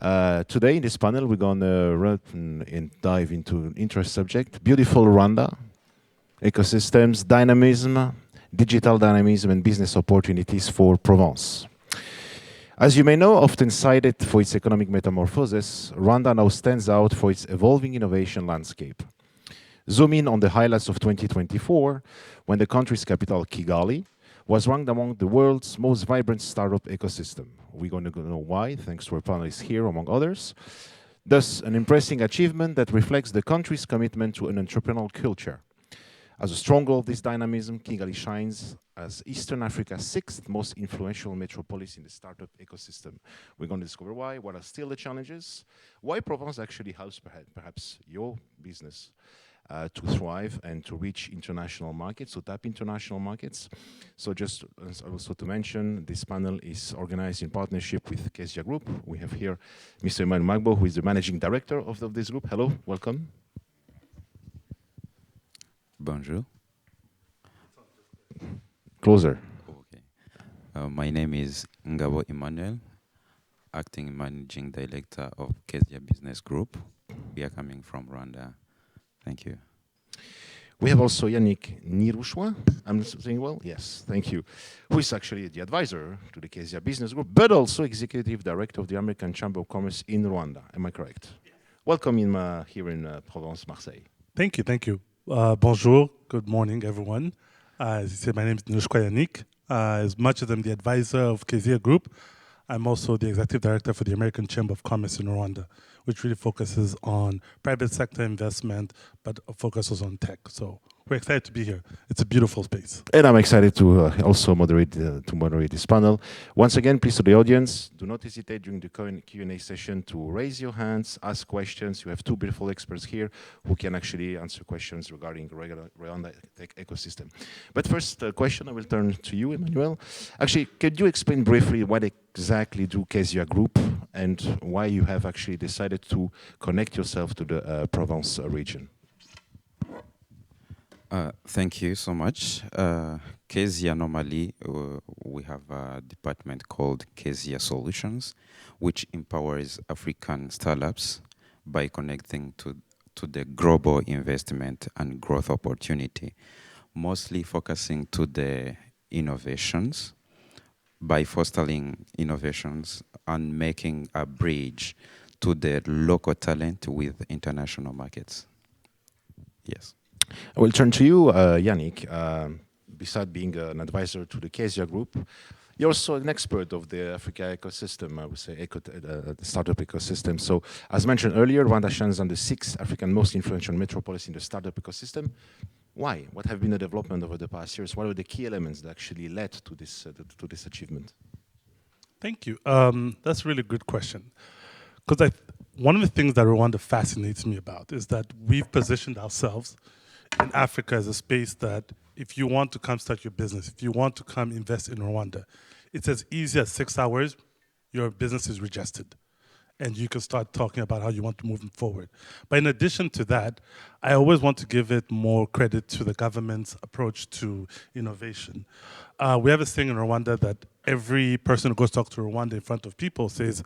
Today in this panel, we're going to run and dive into an interesting subject, beautiful Rwanda, ecosystems, dynamism, digital dynamism, and business opportunities for Provence. As you may know, often cited for its economic metamorphosis, Rwanda now stands out for its evolving innovation landscape. Zoom in on the highlights of 2024, when the country's capital, Kigali, was ranked among the world's most vibrant startup ecosystem. We're going to know why, thanks to our panelists here, among others. Thus, an impressive achievement that reflects the country's commitment to an entrepreneurial culture. As a stronghold of this dynamism, Kigali shines as Eastern Africa's sixth most influential metropolis in the startup ecosystem. We're going to discover why, what are still the challenges, why Provence actually helps perhaps your business to thrive and to reach international markets, to tap international markets. So just also to mention, this panel is organized in partnership with Kezia Group. We have here Mr. Emmanuel Magbo, who is the managing director of this group. Hello, welcome. Bonjour. Closer. Okay. My name is Ngabo Emmanuel, acting managing director of Kezia Business Group. We are coming from Rwanda. Thank you. We have also Yannick Nirouchwa. I'm saying well? Yes, thank you. Who is actually the advisor to the Kezia Business Group, but also executive director of the American Chamber of Commerce in Rwanda. Am I correct? Yes. Welcome here in Provence, Marseille. Thank you, thank you. Bonjour, good morning, everyone. As you said, my name is Nirouchwa Yannick. As much as I'm the advisor of Kezia Group, I'm also the executive director for the American Chamber of Commerce in Rwanda, which really focuses on private sector investment, but focuses on tech. So we're excited to be here. It's a beautiful space. And I'm excited to also moderate this panel. Once again, please to the audience, do not hesitate during the Q&A session to raise your hands, ask questions. You have two beautiful experts here who can actually answer questions regarding the Rwanda tech ecosystem. But first question, I will turn to you, Emmanuel. Actually, could you explain briefly what exactly do Kezia Group and why you have actually decided to connect yourself to the Provence region? Thank you so much. Kezia, normally, we have a department called Kezia Solutions, which empowers African startups by connecting to the global investment and growth opportunity, mostly focusing to the innovations, by fostering innovations and making a bridge to the local talent with international markets. Yes. I will turn to you, Yannick. Besides being an advisor to the Kezia Group, you're also an expert of the Africa ecosystem, I would say, the startup ecosystem. So, as mentioned earlier, Rwanda shines on the sixth African most influential metropolis in the startup ecosystem. Why? What have been the development over the past years? What are the key elements that actually led to this achievement? Thank you. That's a really good question. Because one of the things that Rwanda fascinates me about is that we've positioned ourselves in Africa as a space that if you want to come start your business, if you want to come invest in Rwanda, it's as easy as 6 hours, your business is registered. And you can start talking about how you want to move forward. But in addition to that, I always want to give it more credit to the government's approach to innovation. We have a saying in Rwanda that every person who goes talk to Rwanda in front of people says,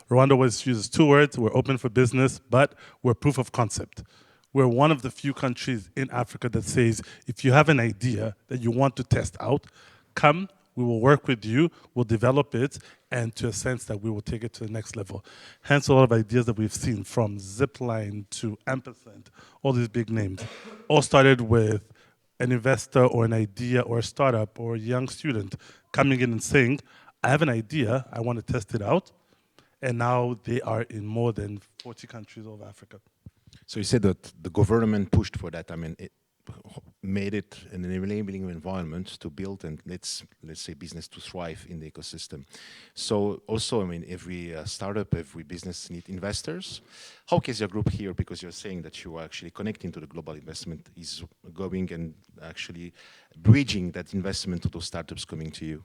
Rwanda always uses 2 words, we're open for business, but we're proof of concept. We're one of the few countries in Africa that says, if you have an idea that you want to test out, come, we will work with you, we'll develop it, and to a sense that we will take it to the next level. Hence a lot of ideas that we've seen from Zipline to Ampersand, all these big names, all started with an investor or an idea or a startup or a young student coming in and saying, I have an idea, I want to test it out, and now they are in more than 40 countries of Africa. So you said that the government pushed for that. I mean, it made it an enabling environment to build and let's say business to thrive in the ecosystem. So also, I mean, every startup, every business need investors. How Kezia Group here, because you're saying that you are actually connecting to the global investment, is going and actually bridging that investment to those startups coming to you?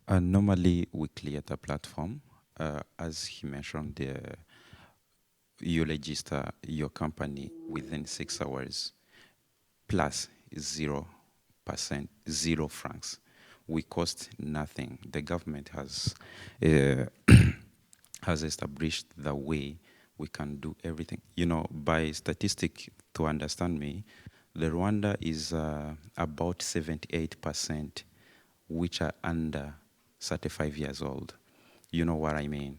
Normally, we create a platform. As he mentioned, you register your company within 6 hours, plus 0%, 0 francs. We cost nothing. The government has has established the way we can do everything. You know, by statistic, to understand me, the Rwanda is about 78% which are under 35 years old. You know what I mean?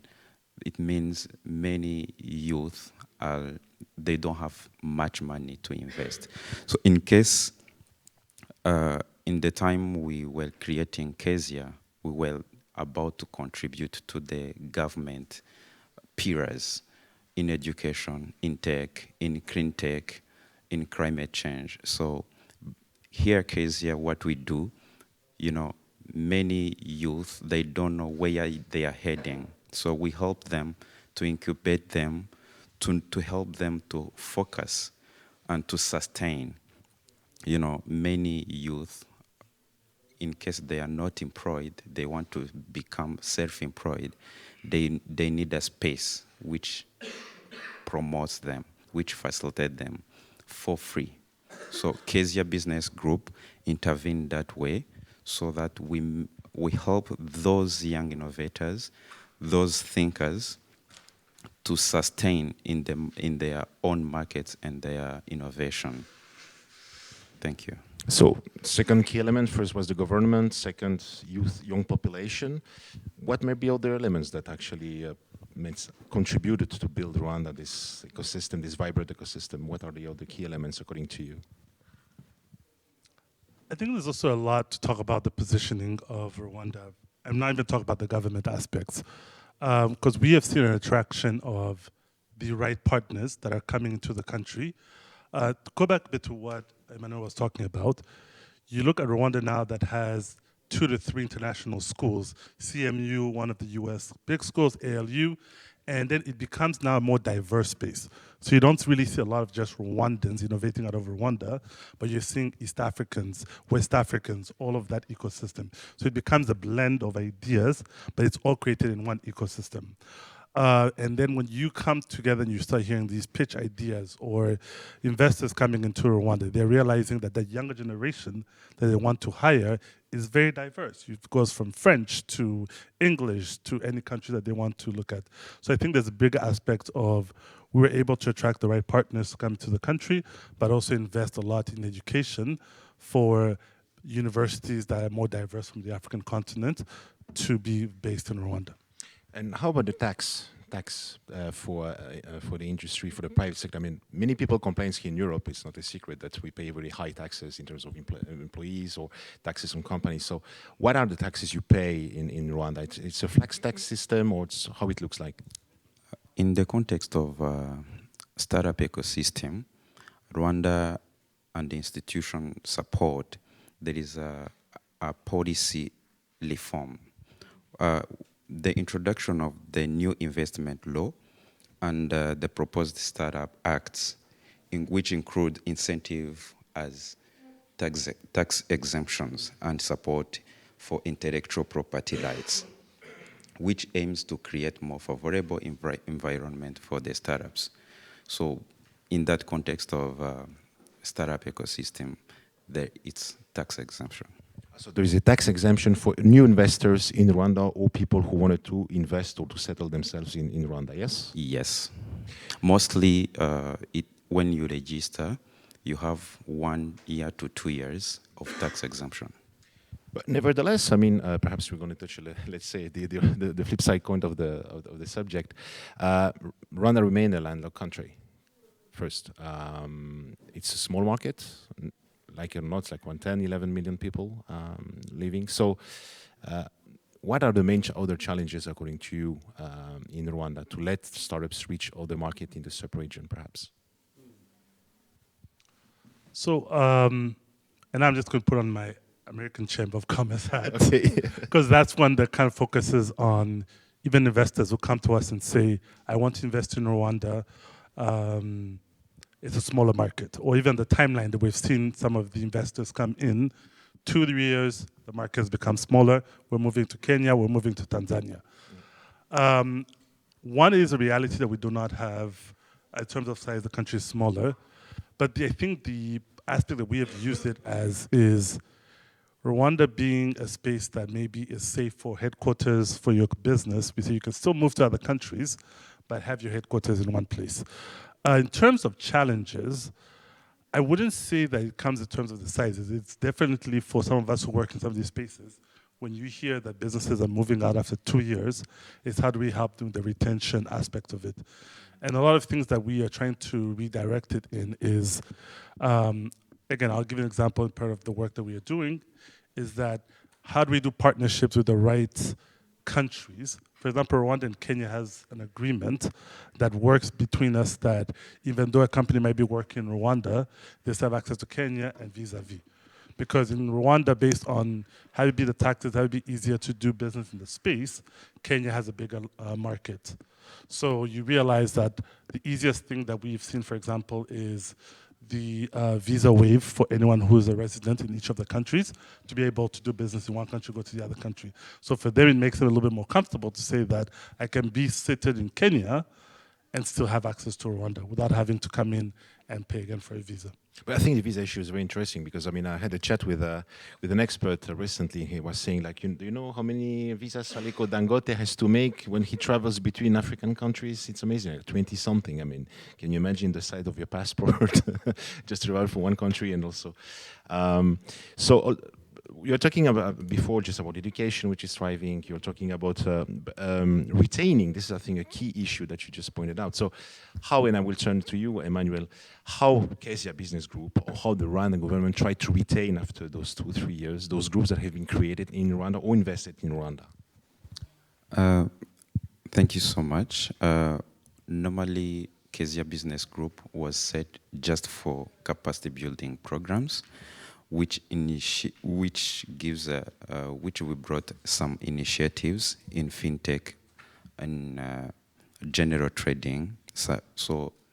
It means many youth they don't have much money to invest. So in case, in the time we were creating Kezia, we were about to contribute to the government pillars in education, in tech, in clean tech, in climate change. So here, Kezia, what we do, you know, many youth, they don't know where they are heading. So we help them to incubate them, to help them to focus and to sustain. You know, many youth, in case they are not employed, they want to become self-employed, they need a space which promotes them, which facilitates them for free. So Kezia Business Group intervened that way so that we help those young innovators, those thinkers, to sustain in their own markets and their innovation. Thank you. So, second key element, first was the government, second, youth, young population. What may be other elements that actually contributed to build Rwanda, this ecosystem, this vibrant ecosystem? What are the other key elements according to you? I think there's also a lot to talk about the positioning of Rwanda. I'm not even talking about the government aspects, because we have seen an attraction of the right partners that are coming into the country. To go back a bit to what Emmanuel was talking about, you look at Rwanda now that has 2 to 3 international schools, CMU, one of the US big schools, ALU, and then it becomes now a more diverse space. So you don't really see a lot of just Rwandans innovating out of Rwanda, but you're seeing East Africans, West Africans, all of that ecosystem. So it becomes a blend of ideas, but it's all created in one ecosystem. And then when you come together and you start hearing these pitch ideas or investors coming into Rwanda, they're realizing that the younger generation that they want to hire is very diverse. It goes from French to English to any country that they want to look at. So I think there's a big aspect of we were able to attract the right partners to come to the country, but also invest a lot in education for universities that are more diverse from the African continent to be based in Rwanda. And how about the tax for the industry, for the private sector? I mean, many people complain here in Europe. It's not a secret that we pay very high taxes in terms of employees or taxes on companies. So what are the taxes you pay in Rwanda? It's a flex tax system, or it's how it looks like? In the context of startup ecosystem, Rwanda and the institution support, there is a policy reform. The introduction of the new investment law and the proposed startup acts, which include incentive as tax exemptions and support for intellectual property rights, which aims to create more favorable environment for the startups. So in that context of startup ecosystem, it's tax exemption. So there is a tax exemption for new investors in Rwanda or people who wanted to invest or to settle themselves in Rwanda, yes? Yes. Mostly, when you register, you have 1 year to 2 years of tax exemption. But nevertheless, I mean, perhaps we're going to touch, let's say, the flip side point of the subject. Rwanda remains a landlocked country. First, it's a small market. Like or not, like 10, 11 million people living. So what are the main other challenges, according to you, in Rwanda to let startups reach other market in the sub-region, perhaps? So, and I'm just going to put on my American Chamber of Commerce hat, because that's one that kind of focuses on even investors who come to us and say, I want to invest in Rwanda. It's a smaller market, or even the timeline that we've seen some of the investors come in, 2 to 3 years, the market has become smaller. We're moving to Kenya, we're moving to Tanzania. One is a reality that we do not have, in terms of size, the country is smaller. But I think the aspect that we have used it as is Rwanda being a space that maybe is safe for headquarters for your business, we say you can still move to other countries, but have your headquarters in one place. In terms of challenges, I wouldn't say that it comes in terms of the sizes. It's definitely for some of us who work in some of these spaces, when you hear that businesses are moving out after 2 years, it's how do we help them with the retention aspect of it. And a lot of things that we are trying to redirect it in is, again, I'll give you an example. Part of the work that we are doing is that how do we do partnerships with the right countries? For example, Rwanda and Kenya has an agreement that works between us that even though a company might be working in Rwanda, they still have access to Kenya and vis-a-vis. Because in Rwanda, based on how it be the taxes, how it be easier to do business in the space, Kenya has a bigger market. So you realize that the easiest thing that we've seen, for example, is the visa waive for anyone who is a resident in each of the countries to be able to do business in one country, go to the other country. So for them, it makes it a little bit more comfortable to say that I can be seated in Kenya and still have access to Rwanda without having to come in and pay again for a visa. But I think the visa issue is very interesting because, I mean, I had a chat with an expert recently. He was saying, like, do you know how many visas Aliko Dangote has to make when he travels between African countries? It's amazing, like 20-something. I mean, can you imagine the size of your passport just to travel from one country and also... You're talking about before just about education, which is thriving. You're talking about retaining. This is, I think, a key issue that you just pointed out. So how, and I will turn to you, Emmanuel, how Kezia Business Group or how the Rwandan government tried to retain after those 2-3 years, those groups that have been created in Rwanda or invested in Rwanda? Thank you so much. Normally, Kezia Business Group was set just for capacity building programs, which we brought some initiatives in fintech and general trading,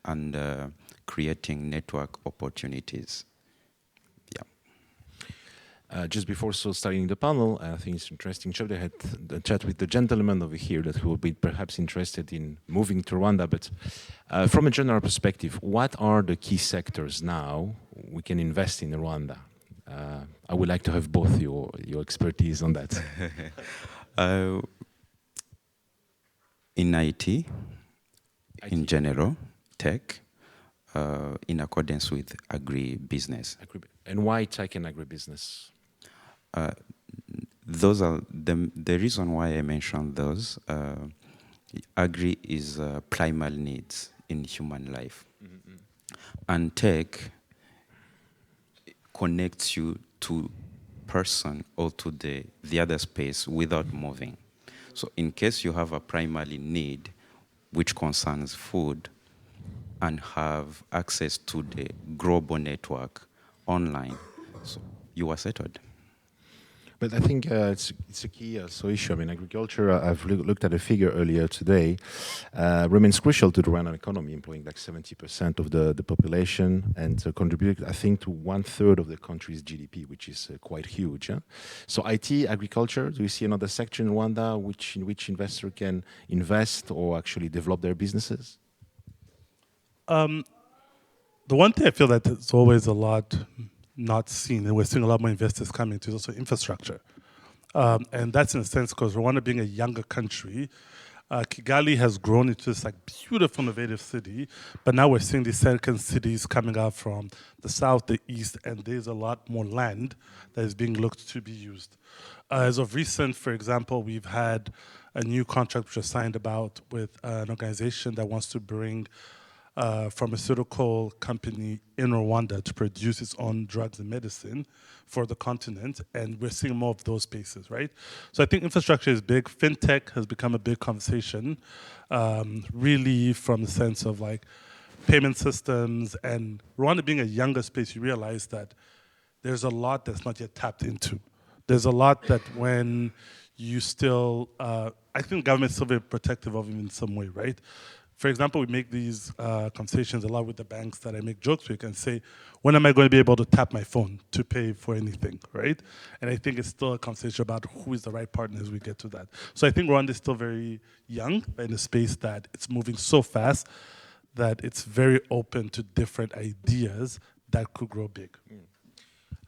and creating network opportunities. Yeah. Just before starting the panel, I think it's interesting. I had a chat with the gentleman over here that will be perhaps interested in moving to Rwanda. But from a general perspective, what are the key sectors now we can invest in Rwanda? I would like to have both your expertise on that. In IT, in general, tech, in accordance with agribusiness. And why tech and agribusiness? Those are the reason why I mentioned those. Agri is primal needs in human life. Mm-hmm. And tech connects you to person or to the other space without moving. So in case you have a primary need which concerns food and have access to the global network online, so you are settled. But I think it's a key issue. I mean, agriculture, I've looked at a figure earlier today, remains crucial to the Rwandan economy, employing like 70% of the population and contributing, I think, to 1/3 of the country's GDP, which is quite huge. Huh? So IT, agriculture, do you see another sector in Rwanda in which investor can invest or actually develop their businesses? The one thing I feel that it's always a lot not seen, and we're seeing a lot more investors coming to, is also infrastructure. And that's in a sense because Rwanda being a younger country, Kigali has grown into this like beautiful, innovative city, but now we're seeing these second cities coming out from the south, the east, and there's a lot more land that is being looked to be used. As of recent, for example, we've had a new contract which was signed about with an organization that wants to bring pharmaceutical company in Rwanda to produce its own drugs and medicine for the continent, and we're seeing more of those spaces, right? So I think infrastructure is big. Fintech has become a big conversation, really from the sense of like payment systems, and Rwanda being a younger space, you realize that there's a lot that's not yet tapped into. There's a lot that when you still, I think government's still very protective of it in some way, right? For example, we make these conversations a lot with the banks that I make jokes with and say, when am I going to be able to tap my phone to pay for anything, right? And I think it's still a conversation about who is the right partner as we get to that. So I think Rwanda is still very young, but in a space that it's moving so fast that it's very open to different ideas that could grow big.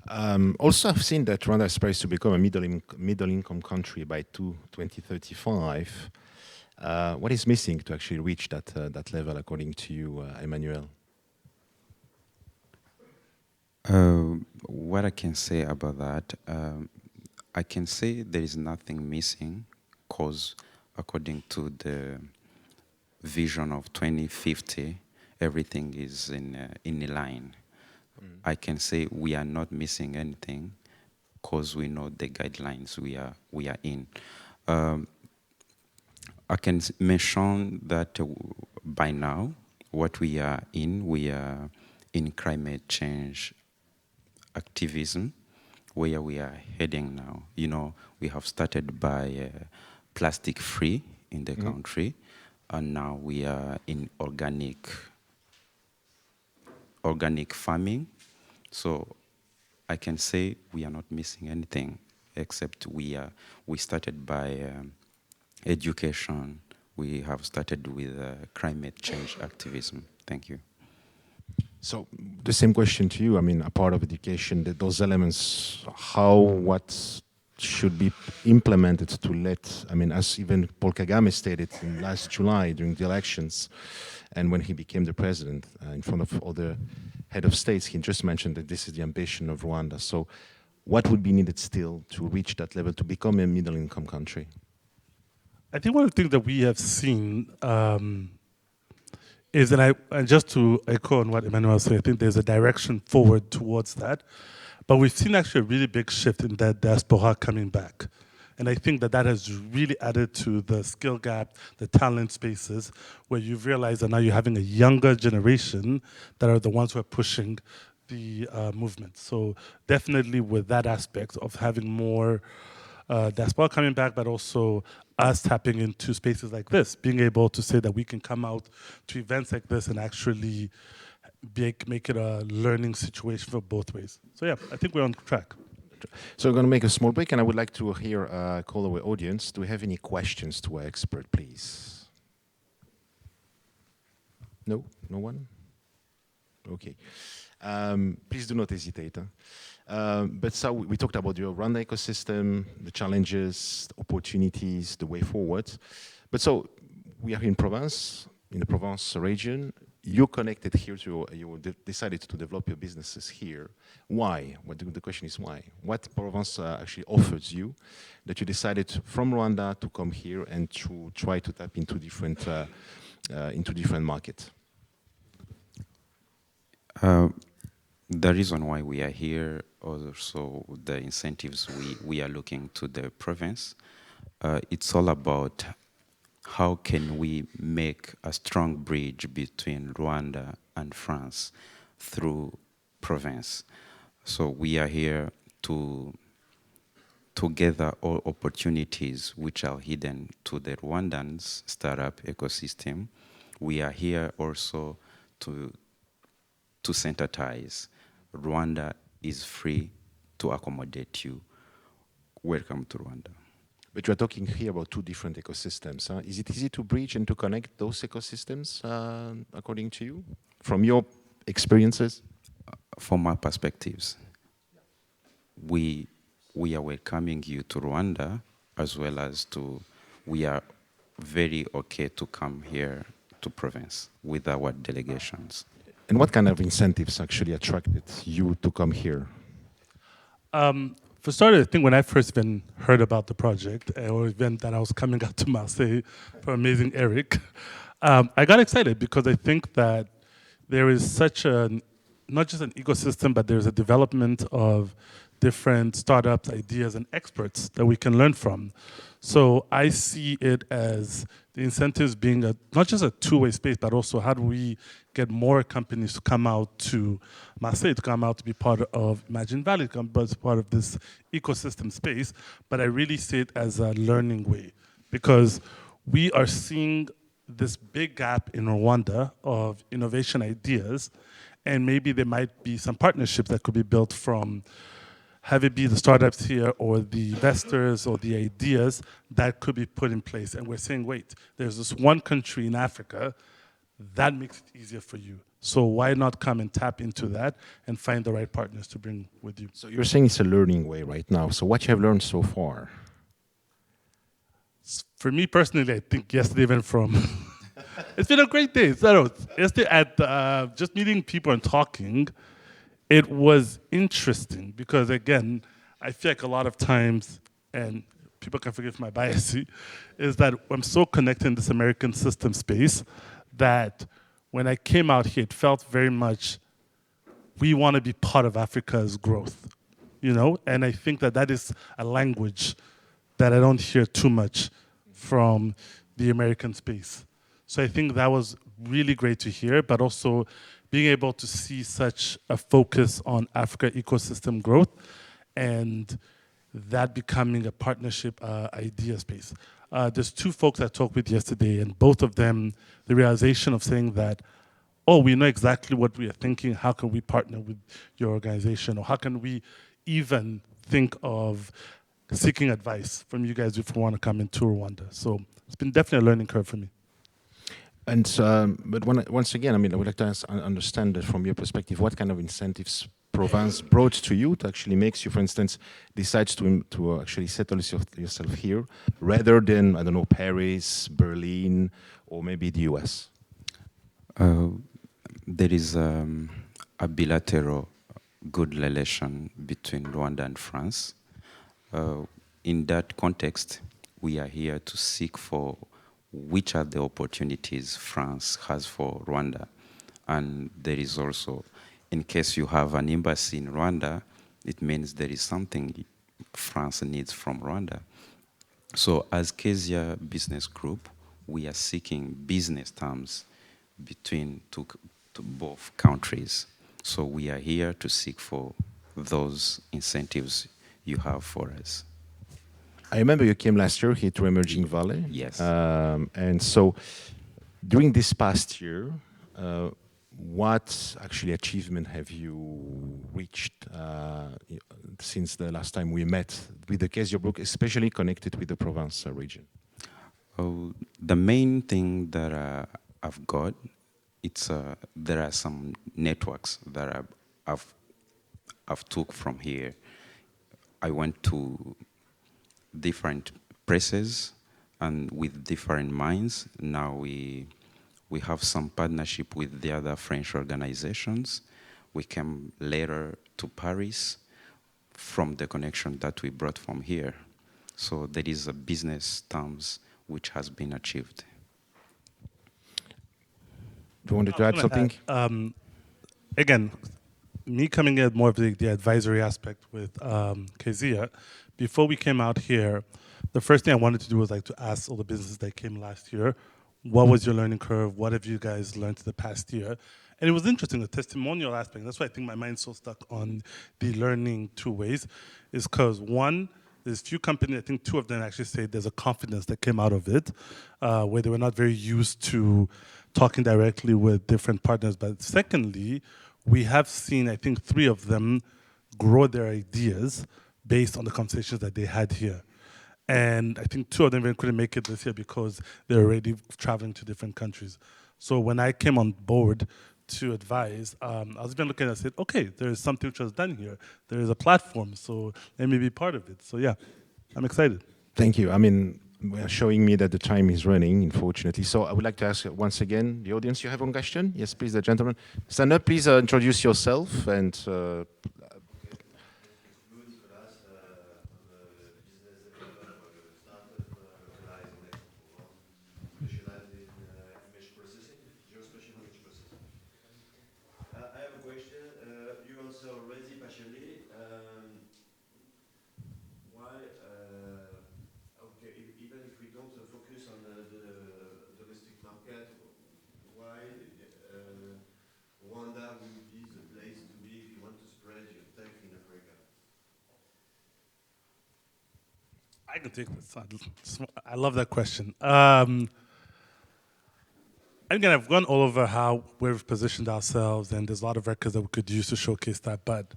Also, I've seen that Rwanda aspires to become a middle-income country by 2035. What is missing to actually reach that level, according to you, Emmanuel? What I can say about that, I can say there is nothing missing, because according to the vision of 2050, everything is in a line. I can say we are not missing anything, because we know the guidelines we are in. I can mention that by now, what we are in climate change activism, where we are heading now. You know, we have started by plastic free in the country, and now we are in organic farming. So I can say we are not missing anything, except we started by education. We have started with climate change activism. Thank you. So the same question to you. I mean, a part of education, those elements, what should be implemented to let, I mean, as even Paul Kagame stated in last July during the elections, and when he became the president in front of other head of states, he just mentioned that this is the ambition of Rwanda. So what would be needed still to reach that level, to become a middle-income country? I think one of the things that we have seen is, and just to echo on what Emmanuel said, I think there's a direction forward towards that. But we've seen actually a really big shift in that diaspora coming back. And I think that has really added to the skill gap, the talent spaces, where you've realized that now you're having a younger generation that are the ones who are pushing the movement. So definitely with that aspect of having more diaspora coming back, but also us tapping into spaces like this, being able to say that we can come out to events like this and actually make it a learning situation for both ways. So yeah, I think we're on track. So we're going to make a small break, and I would like to call our audience. Do we have any questions to our expert, please? No? No one? Okay. Please do not hesitate. But so we talked about your Rwanda ecosystem, the challenges, the opportunities, the way forward. But so we are in Provence, in the Provence region. You're connected here to, you decided to develop your businesses here. Why? The question is why? What Provence actually offers you that you decided from Rwanda to come here and to try to tap into different markets? The reason why we are here, also the incentives we are looking to the province, it's all about how can we make a strong bridge between Rwanda and France through Provence. So we are here to gather all opportunities which are hidden to the Rwandans startup ecosystem. We are here also to synthesize. Rwanda is free to accommodate you. Welcome to Rwanda. But you're talking here about two different ecosystems. Huh? Is it easy to bridge and to connect those ecosystems, according to you, from your experiences? From my perspectives, we are welcoming you to Rwanda, as well as we are very okay to come here to Provence with our delegations. And what kind of incentives actually attracted you to come here? For starters, I think when I first even heard about the project, or even that I was coming out to Marseille for Amazing Eric, I got excited because I think that there is such not just an ecosystem, but there's a development of different startups, ideas, and experts that we can learn from. So I see it as the incentives being not just a two-way space, but also how do we get more companies to come out to Marseille, to come out to be part of Imagine Valley, to come as part of this ecosystem space. But I really see it as a learning way, because we are seeing this big gap in Rwanda of innovation ideas, and maybe there might be some partnerships that could be built from have it be the startups here or the investors or the ideas that could be put in place. And we're saying, wait, there's this one country in Africa that makes it easier for you. So why not come and tap into that and find the right partners to bring with you? So you're saying it's a learning way right now. So what you have learned so far? For me personally, I think yesterday went from, it's been a great day. So yesterday at just meeting people and talking, it was interesting because again, I feel like a lot of times, and people can forgive my bias, is that I'm so connected in this American system space that when I came out here, it felt very much, we want to be part of Africa's growth, you know? And I think that that is a language that I don't hear too much from the American space. So I think that was really great to hear, but also being able to see such a focus on Africa ecosystem growth and that becoming a partnership idea space. There's two folks I talked with yesterday, and both of them, the realization of saying that, oh, we know exactly what we are thinking, how can we partner with your organization, or how can we even think of seeking advice from you guys if we want to come into Rwanda. So it's been definitely a learning curve for me. And but once again, I mean, I would like to understand that from your perspective, what kind of incentives Provence brought to you that actually makes you, for instance, decides to actually settle yourself here rather than, I don't know, Paris, Berlin, or maybe the US? There is a bilateral good relation between Rwanda and France. In that context, we are here to seek for which are the opportunities France has for Rwanda. And there is also, in case you have an embassy in Rwanda, it means there is something France needs from Rwanda. So as Kezia Business Group, we are seeking business terms between to both countries. So we are here to seek for those incentives you have for us. I remember you came last year here to Emerging Valley. Yes. And so during this past year, what actually achievement have you reached since the last time we met with the Kezia Group, especially connected with the Provence region? The main thing that I've got, it's there are some networks that I've took from here. I went to different places and with different minds. Now we have some partnership with the other French organizations. We came later to Paris from the connection that we brought from here. So there is a business terms which has been achieved. Do you want to add something? Again, me coming in more of the advisory aspect with Kezia, before we came out here, the first thing I wanted to do was like to ask all the businesses that came last year, what was your learning curve? What have you guys learned the past year? And it was interesting, the testimonial aspect. That's why I think my mind's so stuck on the learning two ways, is because one, there's few companies, I think two of them actually say there's a confidence that came out of it, where they were not very used to talking directly with different partners. But secondly, we have seen, I think, three of them grow their ideas based on the conversations that they had here. And I think two of them even couldn't make it this year because they're already traveling to different countries. So when I came on board to advise, I was even looking and I said, okay, there is something which was done here. There is a platform, so let me be part of it. So yeah, I'm excited. Thank you. I mean, showing me that the time is running, unfortunately. So I would like to ask once again, the audience, you have one question? Yes, please, the gentleman. Stand up, please introduce yourself and I can take this. I love that question. Again, I've gone all over how we've positioned ourselves, and there's a lot of records that we could use to showcase that. But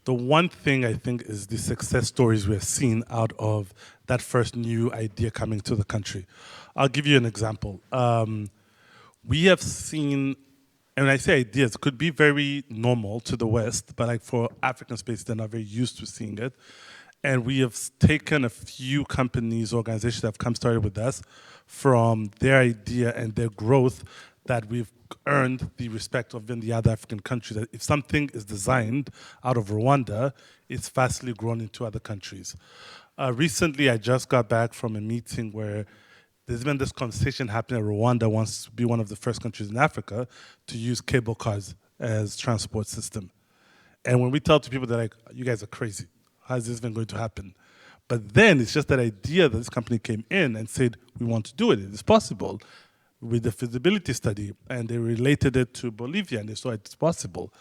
the one thing I think is the success stories we're seeing out of that first new idea coming to the country. I'll give you an example. We have seen And when I say ideas, it could be very normal to the West, but like for African space, they're not very used to seeing it. And we have taken a few companies, organizations that have come started with us from their idea and their growth that we've earned the respect of in the other African countries. That if something is designed out of Rwanda, it's fastly grown into other countries. Recently, I just got back from a meeting where there's been this conversation happening that Rwanda wants to be one of the first countries in Africa to use cable cars as transport system. And when we tell to people, they're like, you guys are crazy. How is this even going to happen? But then it's just that idea that this company came in and said, we want to do it. It is possible with the feasibility study. And they related it to Bolivia and they saw it's possible.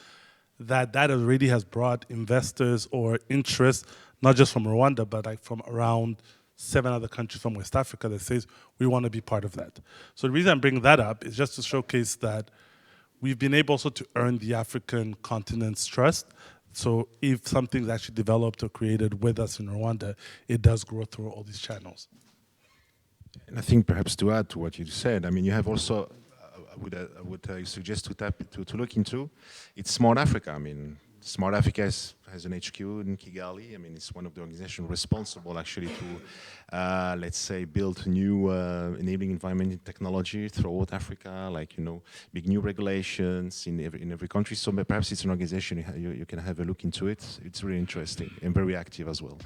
That already has brought investors or interest, not just from Rwanda, but like from around 7 other countries from West Africa that says, we want to be part of that. So the reason I'm bringing that up is just to showcase that we've been able also to earn the African continent's trust. So if something's actually developed or created with us in Rwanda, it does grow through all these channels. And I think perhaps to add to what you said, I mean, you have also, I would suggest to look into, it's Smart Africa. I mean, Smart Africa has an HQ in Kigali. I mean, it's one of the organizations responsible actually to, let's say, build new enabling environment and technology throughout Africa, like, you know, big new regulations in every country. So perhaps it's an organization you can have a look into it. It's really interesting and very active as well.